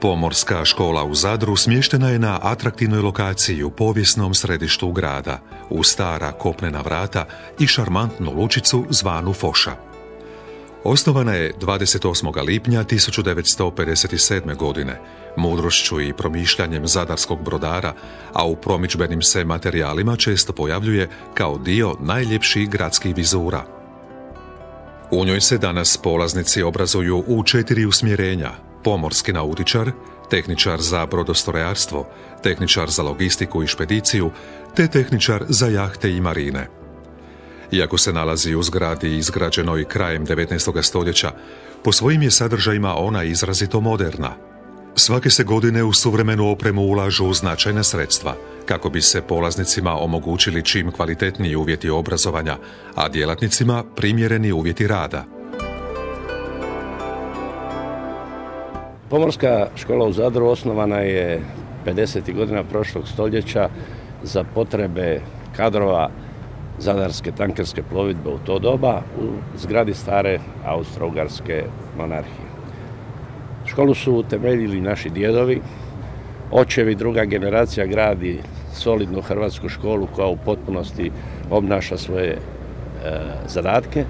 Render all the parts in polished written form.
Pomorska škola u Zadru smještena je na atraktivnoj lokaciji u povijesnom središtu grada, u stara kopnena vrata i šarmantnu lučicu zvanu Foša. Osnovana je 28. lipnja 1957. godine, mudrošću i promišljanjem zadarskog brodara, a u promidžbenim se materijalima često pojavljuje kao dio najljepših gradskih vizura. U njoj se danas polaznici obrazuju u 4 usmjerenja: pomorski nautičar, tehničar za brodostrojarstvo, tehničar za logistiku i špediciju, te tehničar za jahte i marine. Iako se nalazi u zgradi izgrađenoj krajem 19. stoljeća, po svojim je sadržajima ona izrazito moderna. Svake se godine u suvremenu opremu ulažu značajna sredstva, kako bi se polaznicima omogućili čim kvalitetniji uvjeti obrazovanja, a djelatnicima primjereni uvjeti rada. Pomorska škola u Zadru osnovana je 50. godina prošlog stoljeća za potrebe kadrova zadarske tankerske plovidbe u to doba u zgradi stare Austro-Ugarske monarhije. Školu su utemeljili naši djedovi, očevi, druga generacija gradi solidnu hrvatsku školu koja u potpunosti obnaša svoje zadatke,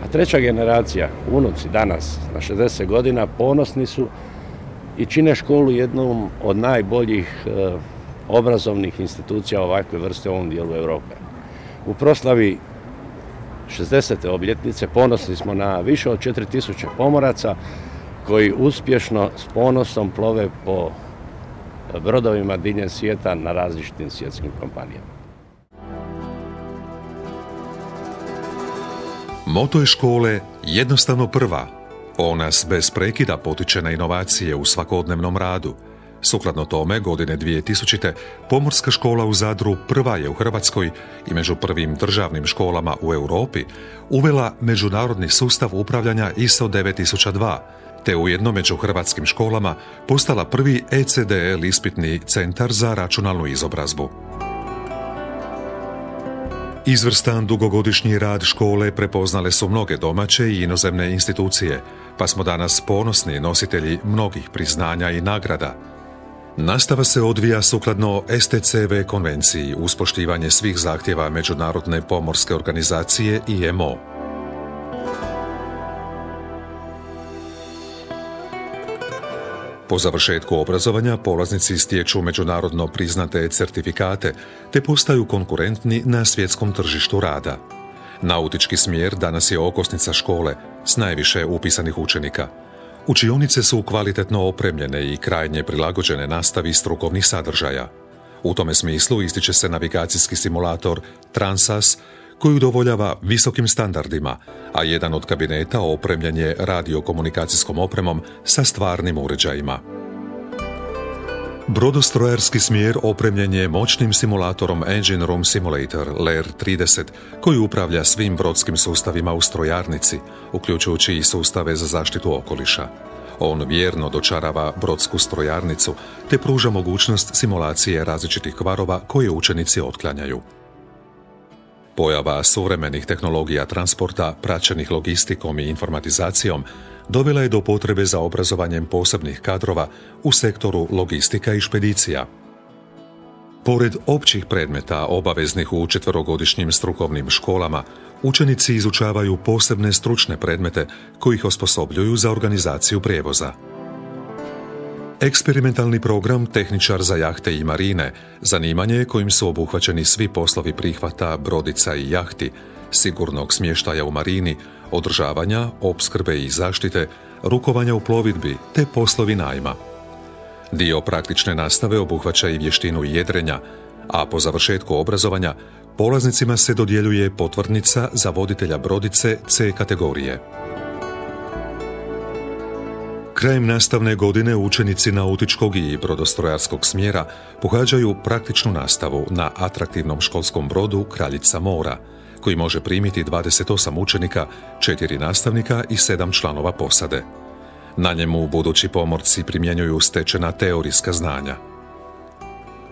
a treća generacija, unuci danas na 60 godina, ponosni su i čine školu jednom od najboljih obrazovnih institucija ovakve vrste u ovom dijelu Europe. U proslavi 60. obljetnice ponosni smo na više od 4000 pomoraca koji uspješno s ponosom plove po brodovima diljem svijeta na različitim svjetskim kompanijama. Moto je škole jednostavno prva. On nas bez prekida potiče na inovacije u svakodnevnom radu. Sukladno tome, godine 2000. Pomorska škola u Zadru prva je u Hrvatskoj i među prvim državnim školama u Europi uvela međunarodni sustav upravljanja ISO 9002, te ujedno među hrvatskim školama postala prvi ECDL ispitni centar za računalnu izobrazbu. Izvrstan dugogodišnji rad škole prepoznale su mnoge domaće i inozemne institucije, pa smo danas ponosni nositelji mnogih priznanja i nagrada. Nastava se odvija sukladno STCV konvenciji uz poštivanje svih zahtjeva Međunarodne pomorske organizacije IMO. Po završetku obrazovanja polaznici stječu međunarodno priznate certifikate te postaju konkurentni na svjetskom tržištu rada. Nautički smjer danas je okosnica škole s najviše upisanih učenika. Učionice su kvalitetno opremljene i krajnje prilagođene nastavi strukovnih sadržaja. U tome smislu ističe se navigacijski simulator Transas koji udovoljava visokim standardima, a jedan od kabineta opremljen je radiokomunikacijskom opremom sa stvarnim uređajima. Brodostrojarski smjer opremljen je moćnim simulatorom Engine Room Simulator LER 30 koji upravlja svim brodskim sustavima u strojarnici, uključujući i sustave za zaštitu okoliša. On vjerno dočarava brodsku strojarnicu te pruža mogućnost simulacije različitih kvarova koje učenici otklanjaju. Pojava suvremenih tehnologija transporta, praćenih logistikom i informatizacijom, dovela je do potrebe za obrazovanjem posebnih kadrova u sektoru logistika i špedicija. Pored općih predmeta obaveznih u 4-godišnjim strukovnim školama, učenici izučavaju posebne stručne predmete koji ih osposobljuju za organizaciju prijevoza. Eksperimentalni program Tehničar za jahte i marine zanimanje je kojim su obuhvaćeni svi poslovi prihvata brodica i jahti, sigurnog smještaja u marini, održavanja, opskrbe i zaštite, rukovanja u plovidbi te poslovi najma. Dio praktične nastave obuhvaća i vještinu jedrenja, a po završetku obrazovanja polaznicima se dodjeljuje potvrdnica za voditelja brodice C kategorije. Krajem nastavne godine učenici nautičkog i brodostrojarskog smjera pohađaju praktičnu nastavu na atraktivnom školskom brodu Kraljica mora, koji može primiti 28 učenika, 4 nastavnika i 7 članova posade. Na njemu budući pomorci primjenjuju stečena teorijska znanja.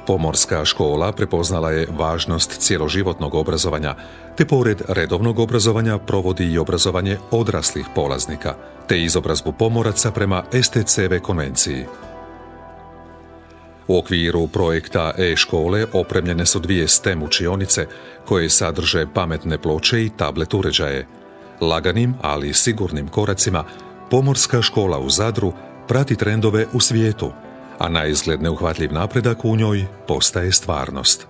Pomorska škola prepoznala je važnost cjeloživotnog obrazovanja, te pored redovnog obrazovanja provodi i obrazovanje odraslih polaznika, te izobrazbu pomoraca prema STCV konvenciji. U okviru projekta e-škole opremljene su 2 STEM učionice koje sadrže pametne ploče i tablet uređaje. Laganim, ali sigurnim koracima, Pomorska škola u Zadru prati trendove u svijetu, a naizgled neuhvatljiv napredak u njoj postaje stvarnost.